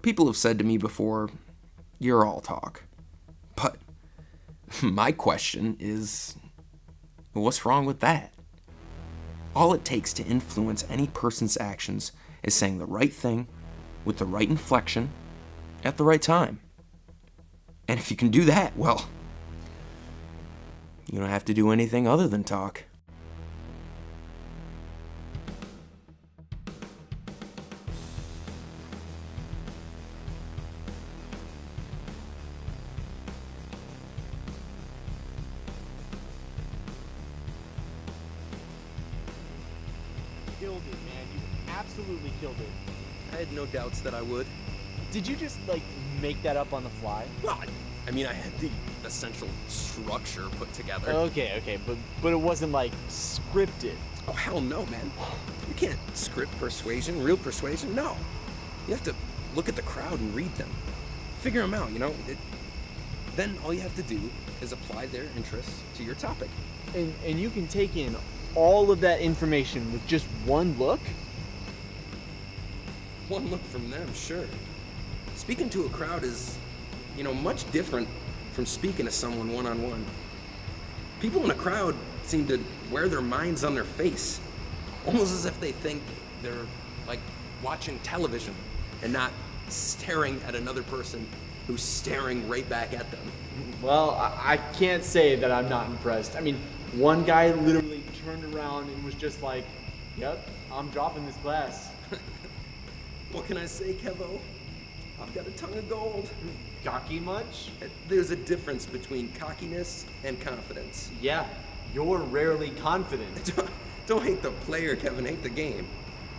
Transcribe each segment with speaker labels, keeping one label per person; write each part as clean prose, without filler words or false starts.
Speaker 1: People have said to me before, you're all talk. But my question is, what's wrong with that? All it takes to influence any person's actions is saying the right thing with the right inflection at the right time. And if you can do that, well, you don't have to do anything other than talk.
Speaker 2: Killed it, man. You absolutely killed it.
Speaker 1: I had no doubts that I would.
Speaker 2: Did you just, like, make that up on the fly?
Speaker 1: Well, I mean, I had the essential structure put together.
Speaker 2: Okay, but it wasn't, like, scripted.
Speaker 1: Oh, hell no, man. You can't script persuasion, real persuasion, no. You have to look at the crowd and read them. Figure them out, you know? Then all you have to do is apply their interests to your topic.
Speaker 2: And you can take in all of that information with just one look?
Speaker 1: One look from them, sure. Speaking to a crowd is, you know, much different from speaking to someone one-on-one. People in a crowd seem to wear their minds on their face, almost as if they think they're, like, watching television and not staring at another person who's staring right back at them.
Speaker 2: Well, I can't say that I'm not impressed. I mean, one guy literally turned around and was just like, yep, I'm dropping this class.
Speaker 1: What can I say, Kevo? I've got a tongue of gold.
Speaker 2: Cocky much?
Speaker 1: There's a difference between cockiness and confidence.
Speaker 2: Yeah, you're rarely confident.
Speaker 1: Don't hate the player, Kevin, hate the game.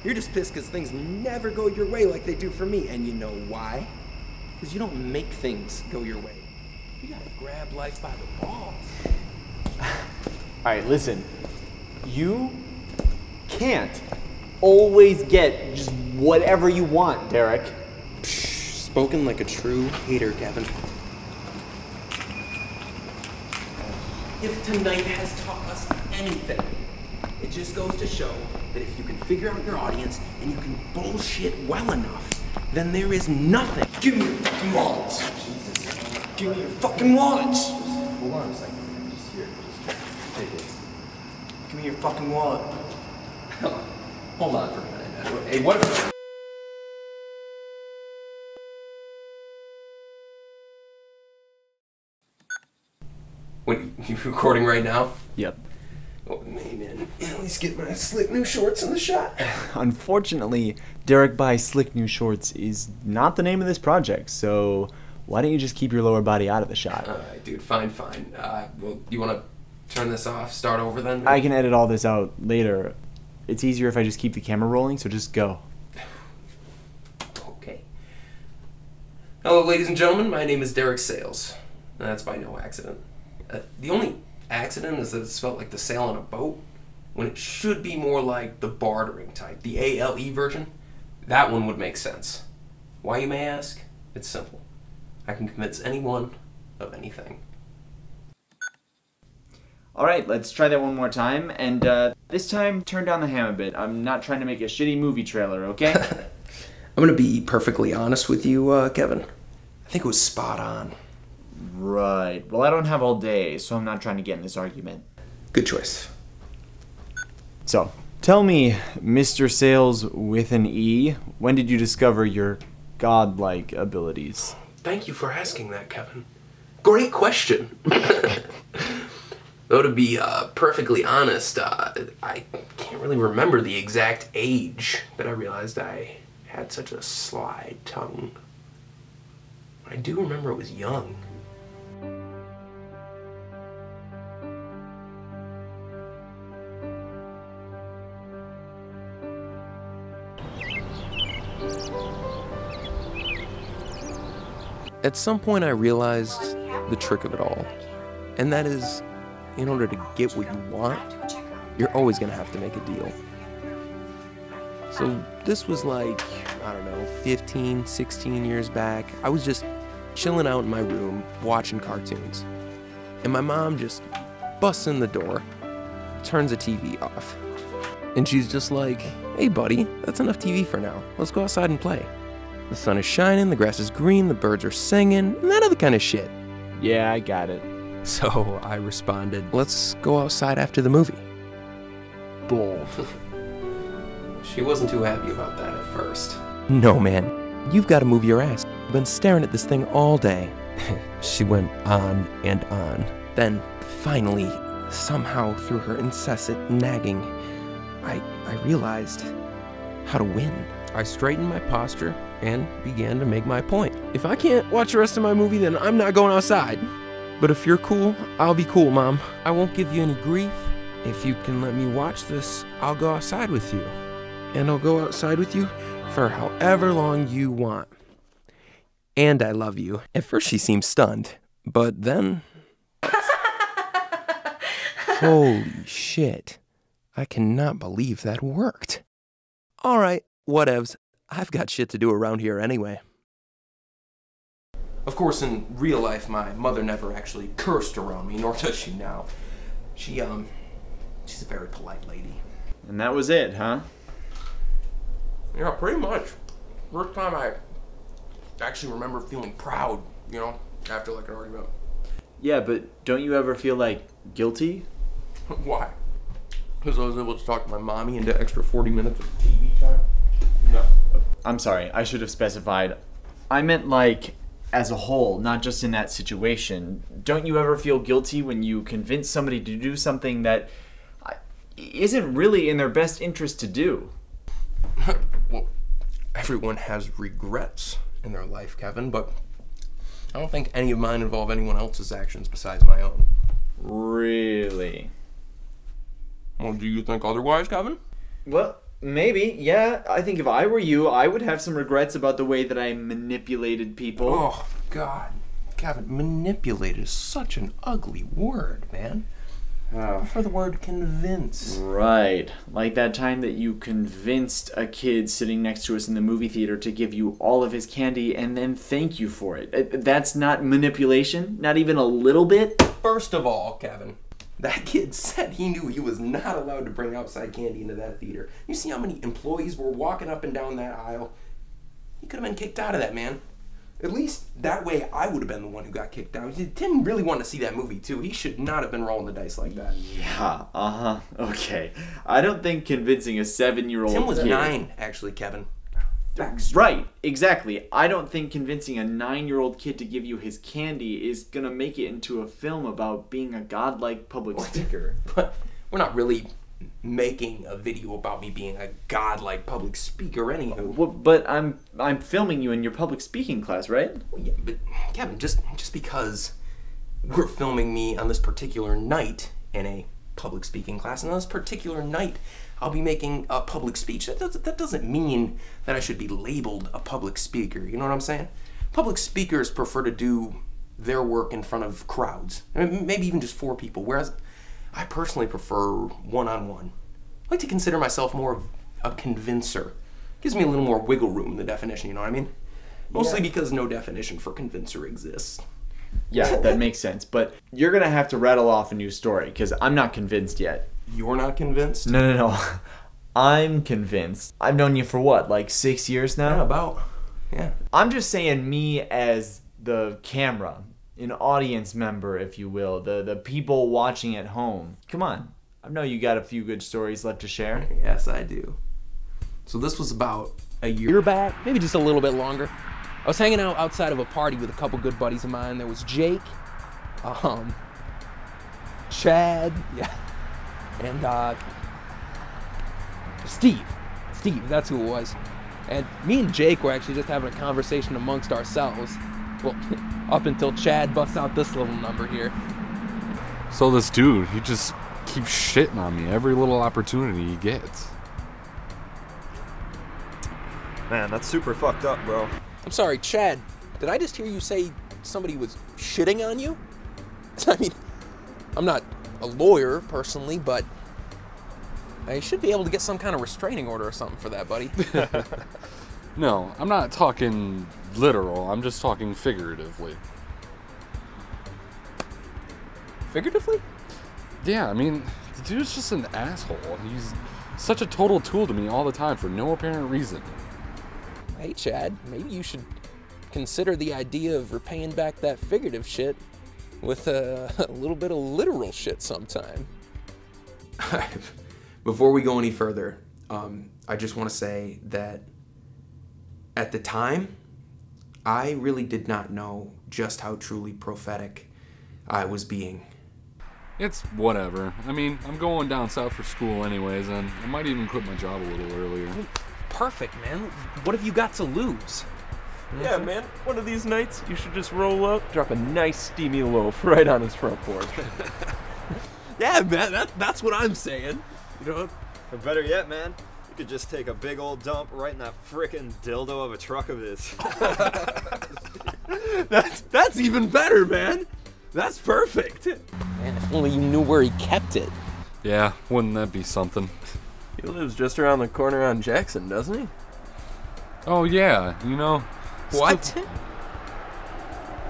Speaker 1: You're just pissed because things never go your way like they do for me. And you know why? Because you don't make things go your way. You gotta grab life by the balls.
Speaker 2: Alright, listen. You can't always get just whatever you want, Derek.
Speaker 1: Spoken like a true hater, Kevin. If tonight has taught us anything, it just goes to show that if you can figure out your audience and you can bullshit well enough, then there is nothing. Give me your fucking wallets. Give me your fucking wallets.
Speaker 3: Hold on a second. Just here. Just take it.
Speaker 1: Give me your fucking wallet.
Speaker 3: Hold on for a minute. Hey, what if...
Speaker 1: Wait, you recording right now?
Speaker 2: Yep.
Speaker 1: Oh, man. At least get my slick new shorts in the shot.
Speaker 2: Unfortunately, Derek Buys Slick New Shorts is not the name of this project, so why don't you just keep your lower body out of the shot?
Speaker 1: Alright, dude, fine. Well, you want to turn this off, start over then?
Speaker 2: I can edit all this out later. It's easier if I just keep the camera rolling, so just go.
Speaker 1: Okay. Hello, ladies and gentlemen. My name is Derek Sales. And that's by no accident. The only accident is that it's felt like the sail on a boat, when it should be more like the bartering type, the ALE version. That one would make sense. Why, you may ask? It's simple. I can convince anyone of anything.
Speaker 2: Alright, let's try that one more time, and this time turn down the ham a bit. I'm not trying to make a shitty movie trailer, okay?
Speaker 1: I'm gonna be perfectly honest with you, Kevin. I think it was spot on.
Speaker 2: Right. Well, I don't have all day, so I'm not trying to get in this argument.
Speaker 1: Good choice.
Speaker 2: So, tell me, Mr. Sales with an E, when did you discover your godlike abilities?
Speaker 1: Thank you for asking that, Kevin. Great question. Though to be perfectly honest, I can't really remember the exact age that I realized I had such a sly tongue. But I do remember it was young. At some point I realized the trick of it all, and that is, in order to get what you want, you're always going to have to make a deal. So this was like, I don't know, 15, 16 years back. I was just chilling out in my room, watching cartoons. And my mom just busts in the door, turns the TV off. And she's just like, hey buddy, that's enough TV for now. Let's go outside and play. The sun is shining, the grass is green, the birds are singing, and that other kind of shit.
Speaker 2: Yeah, I got it.
Speaker 1: So I responded, let's go outside after the movie.
Speaker 2: Bull.
Speaker 1: She wasn't too happy about that at first. No, man. You've got to move your ass. I've been staring at this thing all day. She went on and on. Then, finally, somehow through her incessant nagging, I realized how to win. I straightened my posture and began to make my point. If I can't watch the rest of my movie, then I'm not going outside. But if you're cool, I'll be cool, Mom. I won't give you any grief. If you can let me watch this, I'll go outside with you. And I'll go outside with you for however long you want. And I love you. At first she seemed stunned, but then... Holy shit. I cannot believe that worked. Alright, whatevs. I've got shit to do around here anyway. Of course, in real life, my mother never actually cursed around me, nor does she now. She's a very polite lady.
Speaker 2: And that was it, huh?
Speaker 1: Yeah, pretty much. First time I actually remember feeling proud, you know, after like an argument.
Speaker 2: Yeah, but don't you ever feel like guilty?
Speaker 1: Why? Because I was able to talk to my mommy into extra 40 minutes of TV time? No.
Speaker 2: I'm sorry, I should have specified. I meant like as a whole, not just in that situation. Don't you ever feel guilty when you convince somebody to do something that isn't really in their best interest to do?
Speaker 1: Well, everyone has regrets in their life, Kevin, but I don't think any of mine involve anyone else's actions besides my own.
Speaker 2: Really?
Speaker 1: Well, do you think otherwise, Kevin?
Speaker 2: Well, maybe, yeah. I think if I were you, I would have some regrets about the way that I manipulated people.
Speaker 1: Oh, God. Kevin, manipulate is such an ugly word, man. I prefer the word convince.
Speaker 2: Right. Like that time that you convinced a kid sitting next to us in the movie theater to give you all of his candy and then thank you for it. That's not manipulation? Not even a little bit?
Speaker 1: First of all, Kevin, that kid said he knew he was not allowed to bring outside candy into that theater. You see how many employees were walking up and down that aisle? He could have been kicked out of that, man. At least that way I would have been the one who got kicked out. Tim really wanted to see that movie too. He should not have been rolling the dice like that.
Speaker 2: Yeah, okay. I don't think convincing a 7-year-old
Speaker 1: Tim was
Speaker 2: kid...
Speaker 1: 9, actually, Kevin. Facts.
Speaker 2: Right, exactly. I don't think convincing a 9-year-old kid to give you his candy is gonna make it into a film about being a godlike public speaker.
Speaker 1: But we're not really making a video about me being a godlike public speaker anywho.
Speaker 2: Well, but I'm filming you in your public speaking class, right?
Speaker 1: Well, yeah, but Kevin, just because we're filming me on this particular night in a public speaking class, and on this particular night I'll be making a public speech, that doesn't mean that I should be labeled a public speaker. You know what I'm saying? Public speakers prefer to do their work in front of crowds, maybe even just 4 people, whereas I personally prefer one-on-one. I like to consider myself more of a convincer. Gives me a little more wiggle room in the definition, you know what I mean? Mostly because no definition for convincer exists.
Speaker 2: Yeah, that makes sense. But you're going to have to rattle off a new story, because I'm not convinced yet.
Speaker 1: You're not convinced?
Speaker 2: No. I'm convinced. I've known you for what, like 6 years now?
Speaker 1: Yeah, about. Yeah.
Speaker 2: I'm just saying me as the camera. An audience member, if you will, the people watching at home. Come on, I know you got a few good stories left to share.
Speaker 1: Yes, I do. So this was about a year back, maybe just a little bit longer. I was hanging out outside of a party with a couple good buddies of mine. There was Jake, Chad, yeah, and Steve. That's who it was. And me and Jake were actually just having a conversation amongst ourselves. Well, up until Chad busts out this little number here.
Speaker 4: So this dude, he just keeps shitting on me every little opportunity he gets.
Speaker 5: Man, that's super fucked up, bro.
Speaker 1: I'm sorry, Chad, did I just hear you say somebody was shitting on you? I mean, I'm not a lawyer, personally, but I should be able to get some kind of restraining order or something for that, buddy.
Speaker 4: No, I'm not talking literal, I'm just talking figuratively.
Speaker 1: Figuratively?
Speaker 4: Yeah, I mean, the dude's just an asshole. He's such a total tool to me all the time for no apparent reason.
Speaker 1: Hey, Chad, maybe you should consider the idea of repaying back that figurative shit with a little bit of literal shit sometime. Before we go any further, I just want to say that at the time, I really did not know just how truly prophetic I was being.
Speaker 4: It's whatever. I mean, I'm going down south for school anyways, and I might even quit my job a little earlier.
Speaker 1: Perfect, man. What have you got to lose?
Speaker 5: Yeah, man. One of these nights, you should just roll up, drop a nice steamy loaf right on his front porch.
Speaker 1: Yeah, man. That's what I'm saying. You know.
Speaker 5: Or better yet, man, you could just take a big old dump right in that frickin' dildo of a truck of his.
Speaker 1: That's even better, man. That's perfect. Man, if only you knew where he kept it.
Speaker 4: Yeah, wouldn't that be something?
Speaker 5: He lives just around the corner on Jackson, doesn't he?
Speaker 4: Oh yeah, you know.
Speaker 1: What?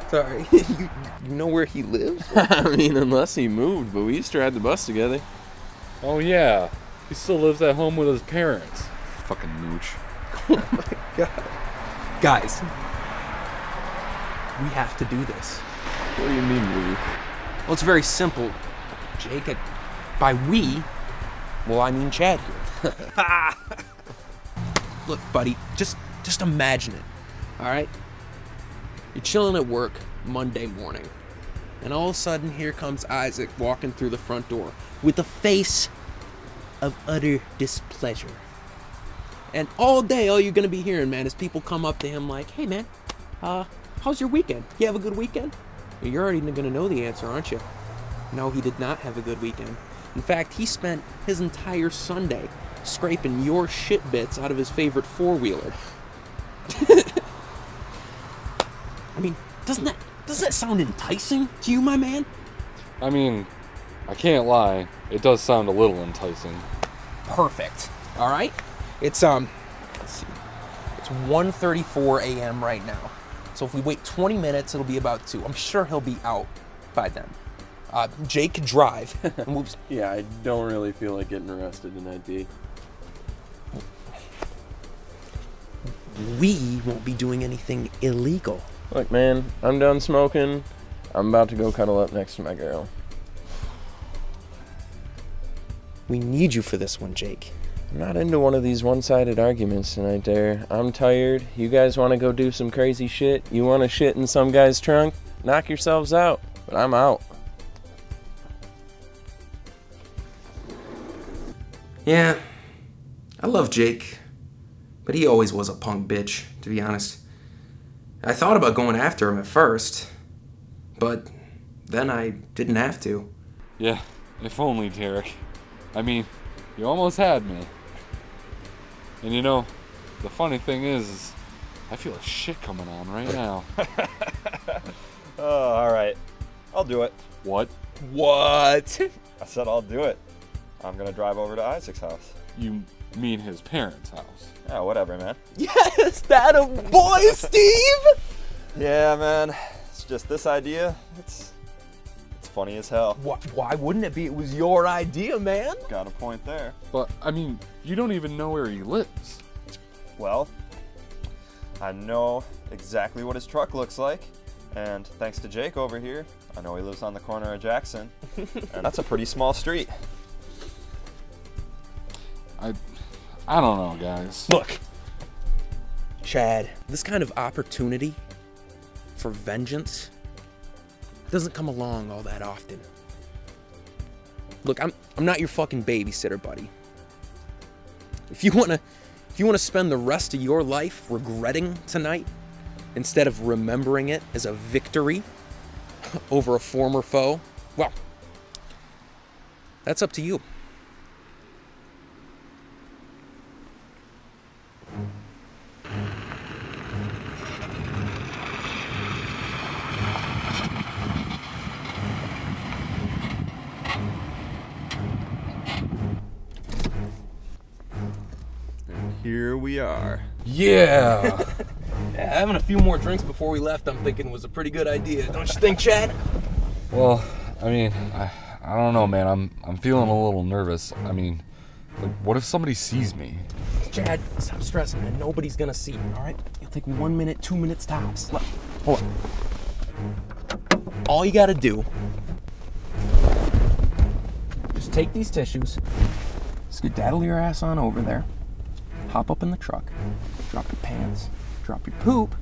Speaker 1: Sorry, you know where he lives?
Speaker 5: I mean, unless he moved, but we used to ride the bus together.
Speaker 4: Oh yeah, he still lives at home with his parents. Fucking mooch.
Speaker 1: Oh my god. Guys, we have to do this.
Speaker 5: What do you mean, we?
Speaker 1: Well, it's very simple, Jake. By we, well, I mean Chad here. Look, buddy, just imagine it, all right? You're chilling at work Monday morning, and all of a sudden, here comes Isaac walking through the front door with a face of utter displeasure. And all day, all you're gonna be hearing, man, is people come up to him like, hey, man, how's your weekend? You have a good weekend? You're already gonna know the answer, aren't you? No, he did not have a good weekend. In fact, he spent his entire Sunday scraping your shit bits out of his favorite four-wheeler. I mean, doesn't that sound enticing to you, my man? I
Speaker 4: mean, I can't lie, it does sound a little enticing.
Speaker 1: Perfect. All right? It's let's see. It's 1:34 a.m. right now. So if we wait 20 minutes, it'll be about 2. I'm sure he'll be out by then. Jake, drive.
Speaker 5: Yeah, I don't really feel like getting arrested tonight, D.
Speaker 1: We won't be doing anything illegal.
Speaker 5: Look, man, I'm done smoking. I'm about to go cuddle up next to my girl.
Speaker 1: We need you for this one, Jake.
Speaker 5: I'm not into one of these one-sided arguments tonight there. I'm tired. You guys want to go do some crazy shit? You want to shit in some guy's trunk? Knock yourselves out. But I'm out.
Speaker 1: Yeah, I love Jake, but he always was a punk bitch, to be honest. I thought about going after him at first, but then I didn't have to.
Speaker 4: Yeah, if only, Derek. I mean, you almost had me. And you know, the funny thing is I feel a shit coming on right now.
Speaker 5: Oh, alright. I'll do it.
Speaker 4: What?
Speaker 1: What?
Speaker 5: I said I'll do it. I'm gonna drive over to Isaac's house.
Speaker 4: You mean his parents' house?
Speaker 5: Yeah, whatever, man.
Speaker 1: Yes, that a boy, Steve!
Speaker 5: Yeah, man. It's just this idea. It's funny as hell.
Speaker 1: Why wouldn't it be? It was your idea, man.
Speaker 5: Got a point there.
Speaker 4: But, I mean, you don't even know where he lives.
Speaker 5: Well, I know exactly what his truck looks like. And thanks to Jake over here, I know he lives on the corner of Jackson. And that's a pretty small street.
Speaker 4: I don't know, guys.
Speaker 1: Look, Chad, this kind of opportunity for vengeance doesn't come along all that often. Look, I'm not your fucking babysitter, buddy. If you wanna spend the rest of your life regretting tonight instead of remembering it as a victory over a former foe, well, that's up to you.
Speaker 5: Here we are.
Speaker 1: Yeah. Having a few more drinks before we left, I'm thinking was a pretty good idea. Don't you think, Chad?
Speaker 4: Well, I mean, I don't know, man. I'm feeling a little nervous. I mean, Like, what if somebody sees me?
Speaker 1: Chad, stop stressing, man. Nobody's gonna see you, all right? It'll take 1 minute, 2 minutes tops. Look, hold on. All you gotta do, just take these tissues, skedaddle your ass on over there, hop up in the truck, drop your pants, drop your poop,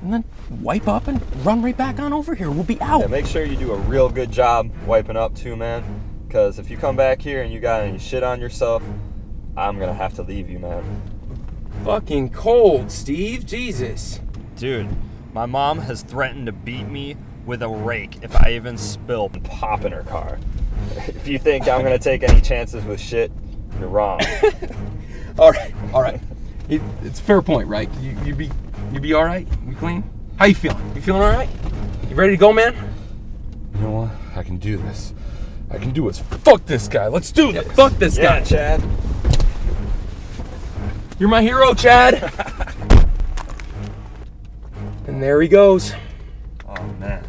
Speaker 1: and then wipe up and run right back on over here. We'll be out.
Speaker 5: Yeah, make sure you do a real good job wiping up too, man. Because if you come back here and you got any shit on yourself, I'm gonna have to leave you, man.
Speaker 1: Fucking cold, Steve. Jesus.
Speaker 5: Dude, my mom has threatened to beat me with a rake if I even spill pop in her car. If you think I'm gonna take any chances with shit, you're wrong.
Speaker 1: All right. It's a fair point, right? You be all right? You clean? How you feeling? You feeling all right? You ready to go, man?
Speaker 4: You know what? I can do this. I can do it. Fuck this guy. Let's do this.
Speaker 1: Fuck this guy.
Speaker 5: Yeah, Chad.
Speaker 1: You're my hero, Chad. And there he goes.
Speaker 5: Oh, man.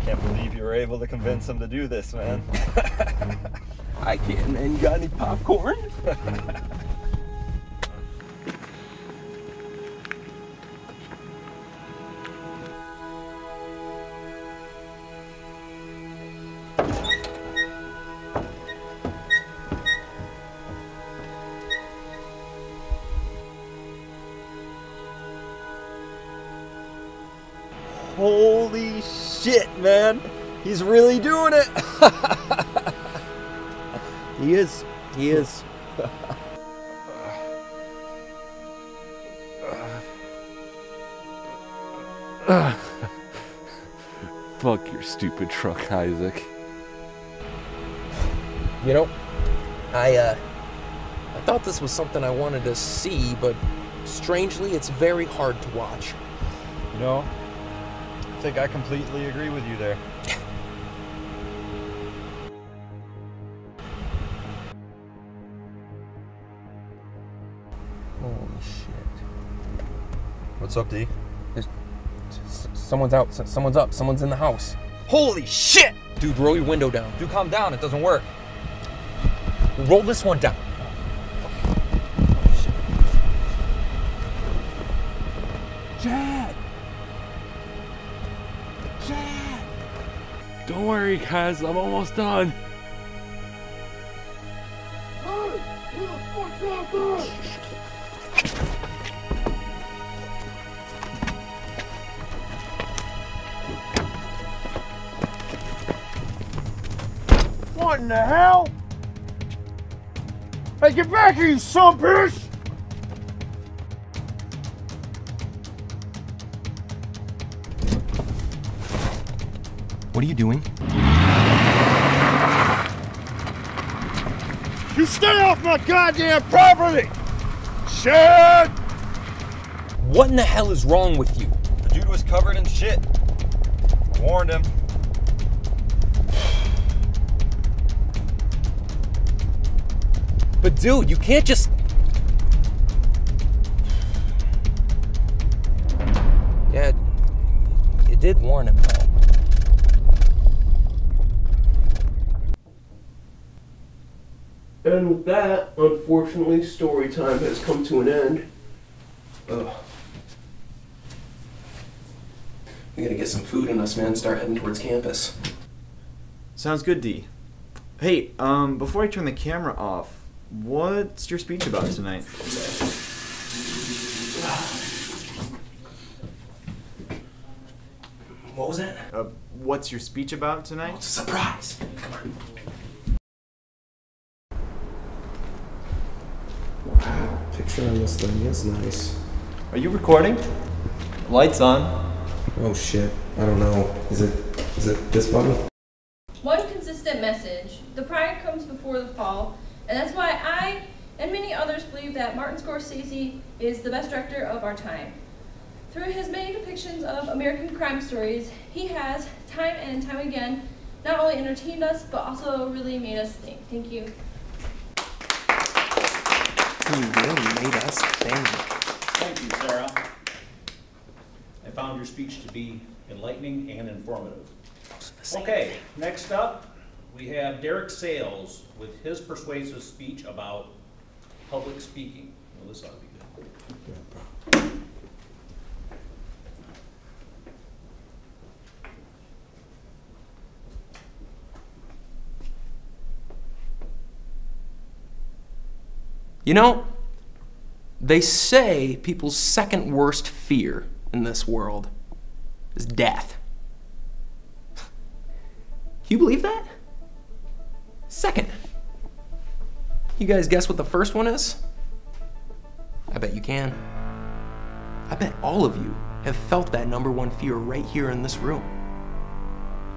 Speaker 5: Can't believe you were able to convince him to do this, man.
Speaker 1: I can, man. You got any popcorn?
Speaker 5: Holy shit, man. He's really doing it. He is.
Speaker 4: Fuck your stupid truck, Isaac.
Speaker 1: You know, I thought this was something I wanted to see, but strangely, it's very hard to watch.
Speaker 5: You know, I think I completely agree with you there.
Speaker 1: Holy shit.
Speaker 5: What's up, D?
Speaker 1: Someone's out. Someone's up. Someone's in the house.
Speaker 5: Holy shit!
Speaker 1: Dude, roll your window down.
Speaker 5: Dude, calm down. It doesn't work.
Speaker 1: Roll this one down. Chad!
Speaker 4: Don't worry, guys. I'm almost done.
Speaker 6: What in the hell? Hey, get back here, you son of a bitch!
Speaker 1: What are you doing?
Speaker 6: You stay off my goddamn property! Shit!
Speaker 1: What in the hell is wrong with you?
Speaker 5: The dude was covered in shit. I warned him.
Speaker 1: But dude, you can't just... Yeah, you did warn him though.
Speaker 7: And with that, unfortunately, story time has come to an end. Ugh. We gotta get some food in us, man. Start heading towards campus.
Speaker 2: Sounds good, D. Hey, before I turn the camera off, what's your speech about tonight?
Speaker 7: What was that?
Speaker 2: What's your speech about tonight?
Speaker 7: It's a surprise. Come on. Wow, picture on this thing is nice.
Speaker 3: Are you recording? Lights on.
Speaker 7: Oh shit, I don't know. Is it this button?
Speaker 8: One consistent message. The pride comes before the fall, and that's why I and many others believe that Martin Scorsese is the best director of our time. Through his many depictions of American crime stories, he has, time and time again, not only entertained us, but also really made us think. Thank you.
Speaker 1: You really made us think.
Speaker 9: Thank you, Sarah. I found your speech to be enlightening and informative. Okay, next up, we have Derek Sales with his persuasive speech about public speaking. Well, this ought to be good.
Speaker 1: You know, they say people's second worst fear in this world is death. You believe that? Second. You guys guess what the first one is? I bet you can. I bet all of you have felt that number one fear right here in this room.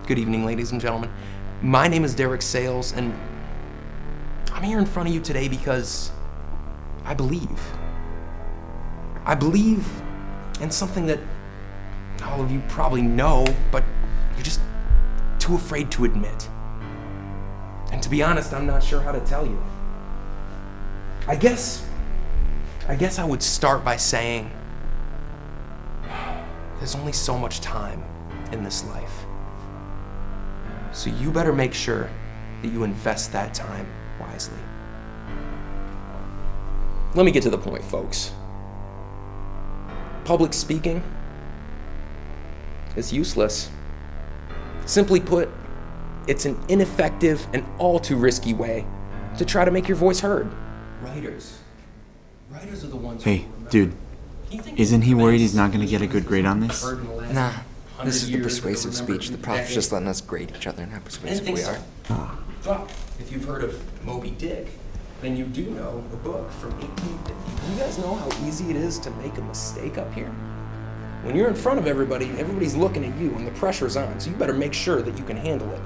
Speaker 1: Good evening, ladies and gentlemen. My name is Derek Sales, and I'm here in front of you today because I believe. I believe in something that all of you probably know, but you're just too afraid to admit. And to be honest, I'm not sure how to tell you. I guess I would start by saying there's only so much time in this life. So you better make sure that you invest that time wisely. Let me get to the point, folks. Public speaking is useless. Simply put, it's an ineffective and all too risky way to try to make your voice heard. Writers are the ones
Speaker 2: Hey, dude, isn't he worried he's not going to get a good grade on this?
Speaker 10: Nah, this is the persuasive speech. The prof's just letting us grade each other and how persuasive we are.
Speaker 1: But if you've heard of Moby Dick, then you do know the book from 1850. You guys know how easy it is to make a mistake up here? When you're in front of everybody, everybody's looking at you and the pressure's on, so you better make sure that you can handle it.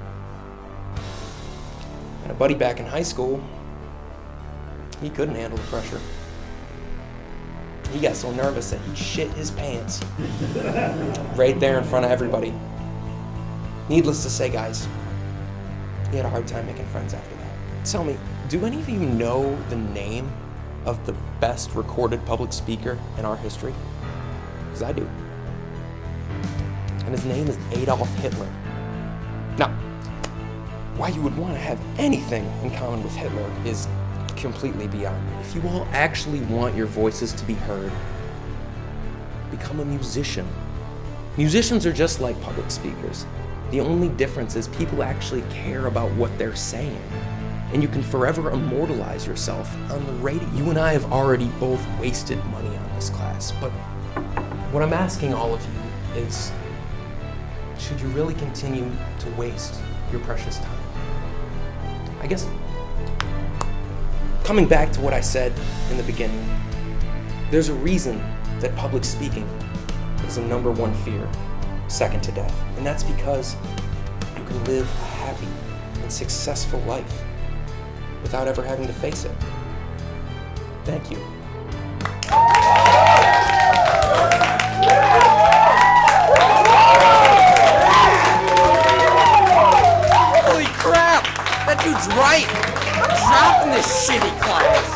Speaker 1: And a buddy back in high school, he couldn't handle the pressure. He got so nervous that he shit his pants right there in front of everybody. Needless to say, guys, he had a hard time making friends after that. Tell me, do any of you know the name of the best recorded public speaker in our history? Because I do. And his name is Adolf Hitler. Now, why you would want to have anything in common with Hitler is completely beyond me. If you all actually want your voices to be heard, become a musician. Musicians are just like public speakers. The only difference is people actually care about what they're saying. And you can forever immortalize yourself on the radio. You and I have already both wasted money on this class, but what I'm asking all of you is, should you really continue to waste your precious time? I guess, coming back to what I said in the beginning, there's a reason that public speaking is the number one fear, second to death. And that's because you can live a happy and successful life without ever having to face it. Thank you.
Speaker 11: Holy crap! That dude's right! I'm dropping this shitty class!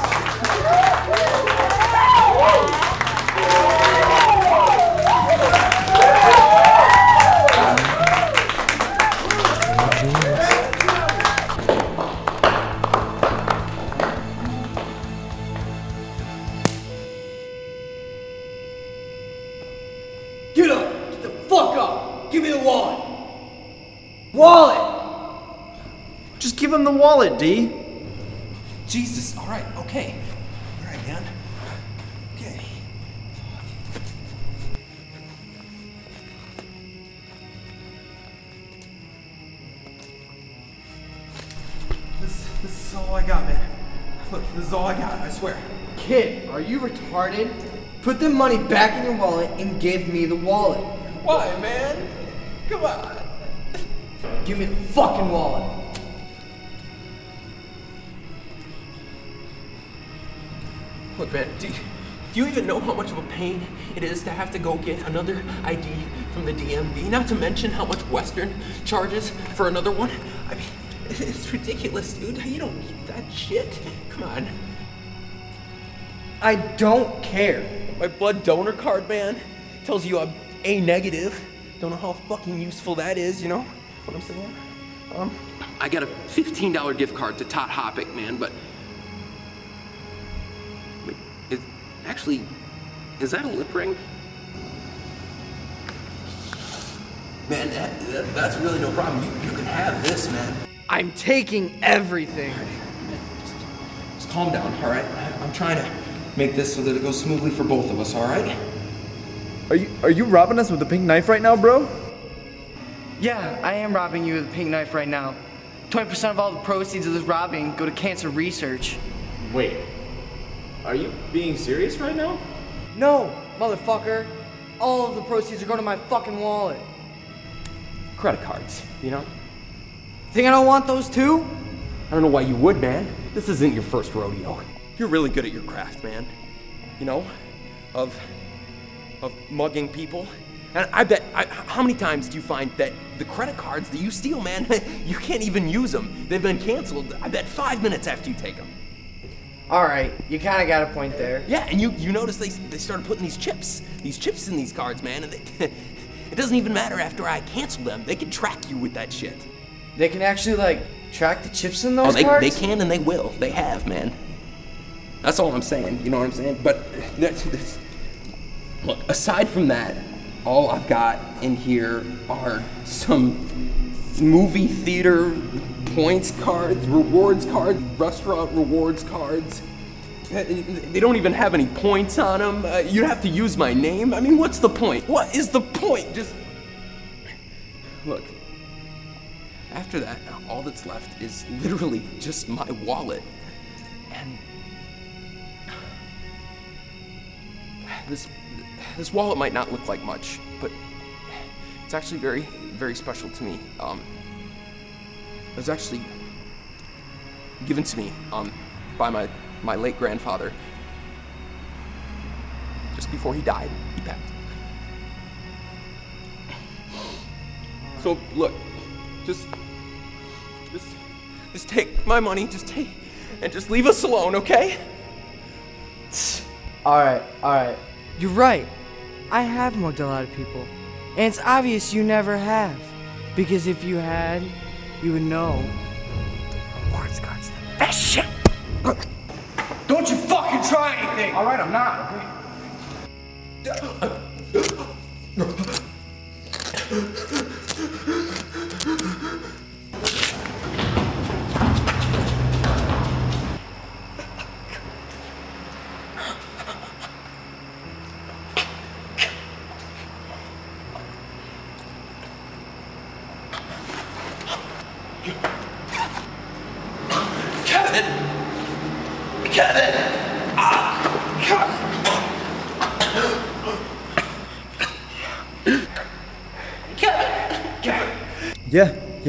Speaker 11: Get up! Get the fuck up! Give me the wallet! Wallet!
Speaker 2: Just give him the wallet, D.
Speaker 1: Jesus, all right, okay. All right, man. Okay. This is all I got, man. Look, this is all I got, I swear.
Speaker 11: Kid, are you retarded? Put the money back in your wallet and give me the wallet.
Speaker 1: Why, man? Come on.
Speaker 11: Give me the fucking wallet.
Speaker 1: Look, man, do you even know how much of a pain it is to have to go get another ID from the DMV? Not to mention how much Western charges for another one? I mean, it's ridiculous, dude. You don't need that shit. Come on.
Speaker 11: I don't care.
Speaker 1: My blood donor card, man, tells you I'm A negative. Don't know how fucking useful that is, you know what I'm saying? I got a $15 gift card to Tot Hopic, man, but... Wait, is that a lip ring? Man, that's really no problem. You can have this, man.
Speaker 11: I'm taking everything.
Speaker 1: Just calm down, all right? I'm trying to make this so that it goes smoothly for both of us, all right?
Speaker 2: Are you robbing us with a pink knife right now, bro?
Speaker 11: Yeah, I am robbing you with a pink knife right now. 20% of all the proceeds of this robbing go to cancer research.
Speaker 2: Wait, are you being serious right now?
Speaker 11: No, motherfucker. All of the proceeds are going to my fucking wallet.
Speaker 1: Credit cards, you know?
Speaker 11: Think I don't want those too?
Speaker 1: I don't know why you would, man. This isn't your first rodeo. You're really good at your craft, man. You know, of mugging people. And I bet, how many times do you find that the credit cards that you steal, man, you can't even use them. They've been canceled, I bet 5 minutes after you take them.
Speaker 11: All right, you kind of got a point there.
Speaker 1: Yeah, and you notice they started putting these chips in these cards, man, and it doesn't even matter after I cancel them. They can track you with that shit.
Speaker 11: They can actually, like, track the chips in those cards?
Speaker 1: They can and they will. They have, man. That's all I'm saying, you know what I'm saying? But, look, aside from that, all I've got in here are some movie theater points cards, rewards cards, restaurant rewards cards. They don't even have any points on them. You'd have to use my name. I mean, what's the point? What is the point? Just look. After that, all that's left is literally just my wallet. And this wallet might not look like much, but it's actually very, very special to me. It was actually given to me by my late grandfather. Just before he died, he passed. So look, just take my money, just leave us alone, okay?
Speaker 11: All right. You're right. I have mugged a lot of people. And it's obvious you never have. Because if you had, you would know. The rewards card's the best shit.
Speaker 6: Don't you fucking try anything!
Speaker 11: All right, I'm not,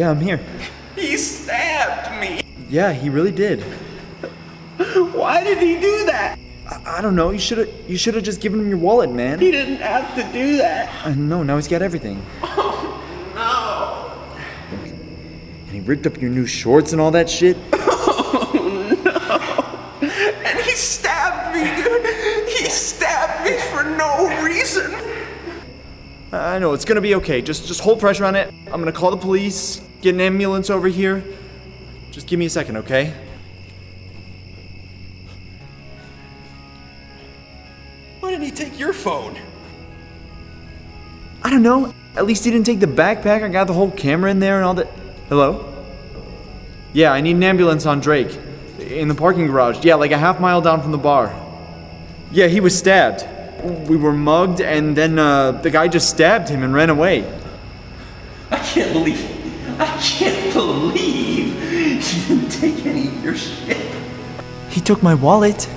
Speaker 2: Yeah, I'm here.
Speaker 1: He stabbed me.
Speaker 2: Yeah, he really did.
Speaker 1: Why did he do that?
Speaker 2: I don't know. You should have just given him your wallet, man.
Speaker 1: He didn't have to do that.
Speaker 2: I know. Now he's got everything.
Speaker 1: Oh, no.
Speaker 2: And he ripped up your new shorts and all that shit.
Speaker 1: Oh, no. And he stabbed me, dude. He stabbed me for no reason.
Speaker 2: I know, it's gonna be okay. Just hold pressure on it. I'm gonna call the police, get an ambulance over here. Just give me a second, okay?
Speaker 1: Why didn't he take your phone?
Speaker 2: I don't know. At least he didn't take the backpack. I got the whole camera in there and all that. Hello? Yeah, I need an ambulance on Drake. In the parking garage. Yeah, like a half mile down from the bar. Yeah, he was stabbed. We were mugged, and then the guy just stabbed him and ran away.
Speaker 1: I can't believe he didn't take any of your shit.
Speaker 2: He took my wallet.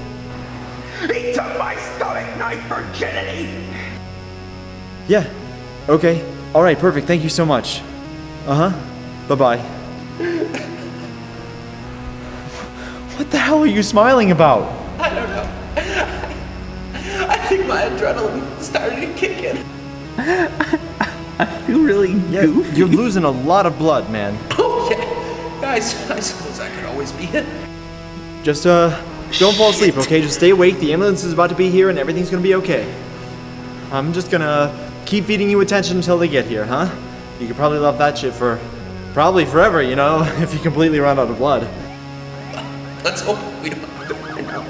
Speaker 1: He took my stomach knife virginity.
Speaker 2: Yeah. Okay. All right, perfect. Thank you so much. Uh-huh. Bye-bye. What the hell are you smiling about?
Speaker 1: I don't know. I think my adrenaline started to kick in. I feel really goofy.
Speaker 2: You're losing a lot of blood, man.
Speaker 1: Oh, yeah. I suppose that could always be it.
Speaker 2: Just, don't fall asleep, okay? Just stay awake. The ambulance is about to be here and everything's gonna be okay. I'm just gonna keep feeding you attention until they get here, huh? You could probably love that shit for Probably forever, you know, if you completely run out of blood.
Speaker 1: Let's hope we don't have to find out.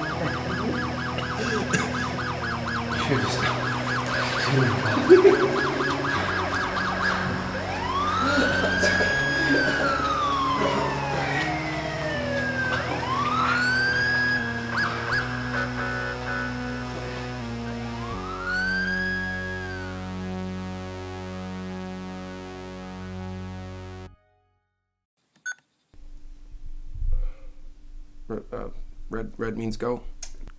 Speaker 1: Red means go.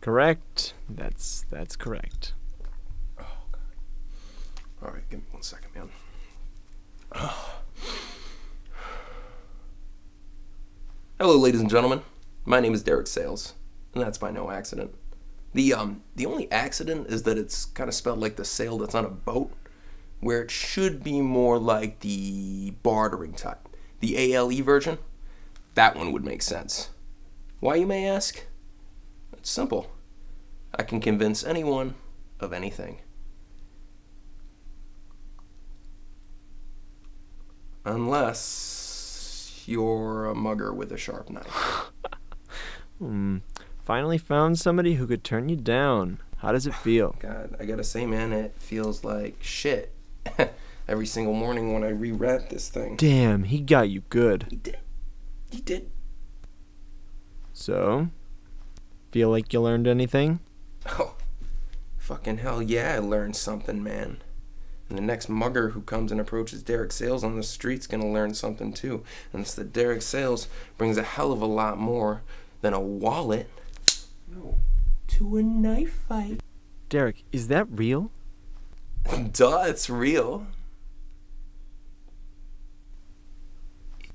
Speaker 12: Correct. That's correct.
Speaker 1: Oh, God. All right, give me 1 second, man. Hello, ladies and gentlemen. My name is Derek Sales, and that's by no accident. The only accident is that it's kind of spelled like the sail that's on a boat, where it should be more like the bartering type. The ALE version, that one would make sense. Why, you may ask? It's simple. I can convince anyone of anything. Unless you're a mugger with a sharp knife.
Speaker 12: Finally found somebody who could turn you down. How does it feel?
Speaker 1: God, I gotta say, man, it feels like shit. Every single morning when I reread this thing.
Speaker 12: Damn, he got you good.
Speaker 1: He did. He did.
Speaker 12: So, feel like you learned anything?
Speaker 1: Oh, fucking hell yeah, I learned something, man. And the next mugger who comes and approaches Derek Sales on the street's gonna learn something too. And it's that Derek Sales brings a hell of a lot more than a wallet to a knife fight.
Speaker 12: Derek, is that real?
Speaker 1: Duh, it's real.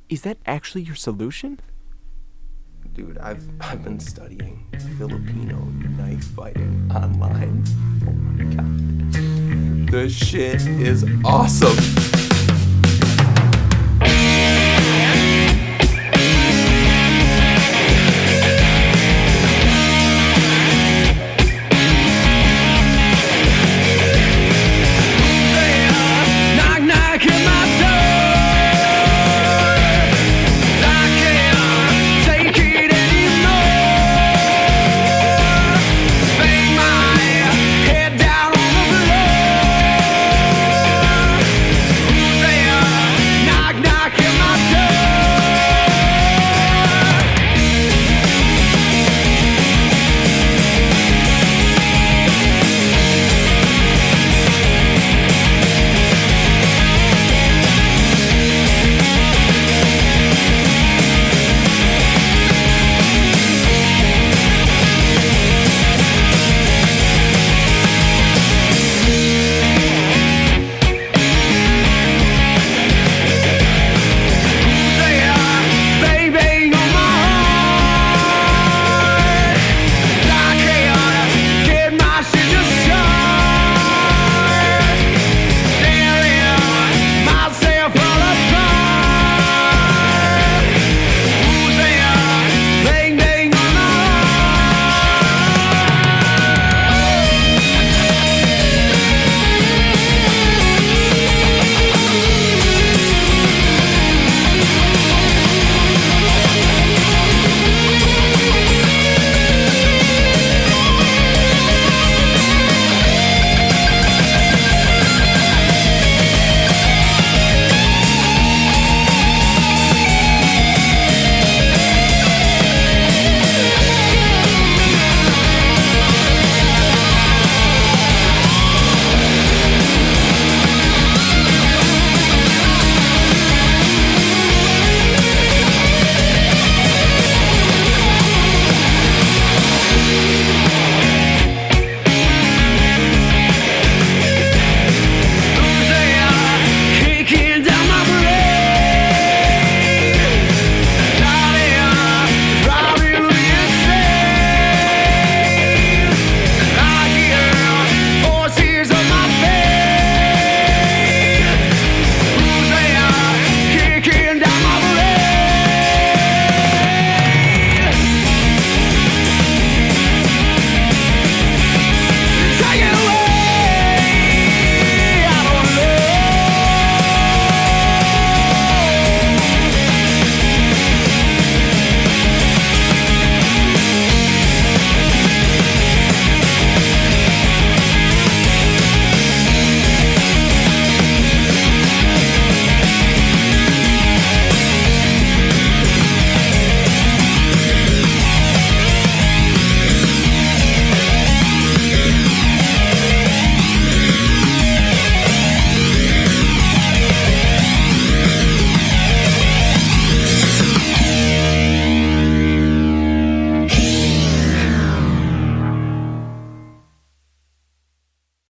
Speaker 12: Is that actually your solution?
Speaker 1: Dude, I've been studying Filipino knife fighting online. Oh my God. This shit is awesome.